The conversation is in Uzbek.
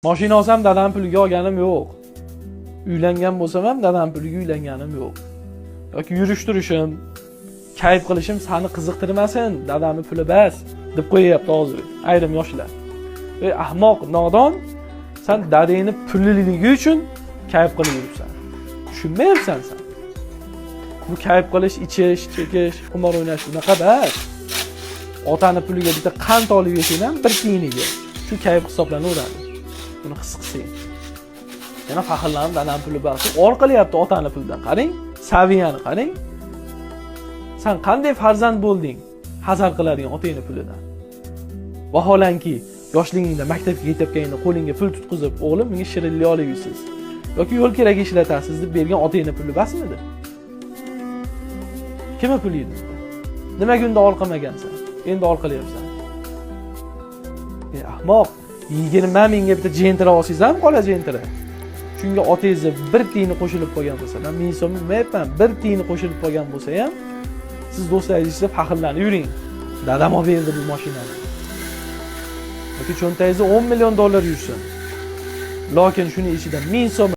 Mashina olsam dadam puliga olganim yo'q. Uylangan bo'lsam ham dadam puliga uylanganim yo'q. Yoki yurish turishim, kayf qilishim seni qiziqtirmasin, dadamning puli bas deb qo'yapti hozir ayrim yoshlar. Ey ahmoq, nodon, sen dadangni pulliligi uchun kayf qilib yuribsan. Tushunmayapsan sen. Bu kayf qilish, ichish, chekish, qimor o'ynash unaqa emas. Otani puliga bitta qand olib yesang ham bir tiyiniga shu kayf hisoblanaveradi. Buni his qilsang. Yana faxrlanib dadam puli bas. Or qilyapti otani pulidan. Qarang, saviyani qarang. Sen qanday farzand bo'lding? Hazar qiladigan otangning pulidan. Vaholanki yoshligingda maktabga ketayotganingda qo'lingga pul tutqizib, o'g'lim menga shirinlik olib yursiz yoki yo'l kerak ishlatasiz deb bergan otangning puli basmidi? Kimning puli edi? Nimaga unda ol qilmagansan? Endi ol qilyapsan. Ey ahmoq, 20 mingga bitta jentira olsangiz ham qola jentira. Shunga otangizni bir tiyini qo'shilib qolgan bo'lsa, men inson bilmayapman, bir tiyini qo'shilib qolgan bo'lsa ham siz do'stlaringizga faxrlanib yuring. Dadam olib berdi bu mashinani. Yoki cho'ntagingizda $10 million yursin. Lekin shuni ichida 1000 so'm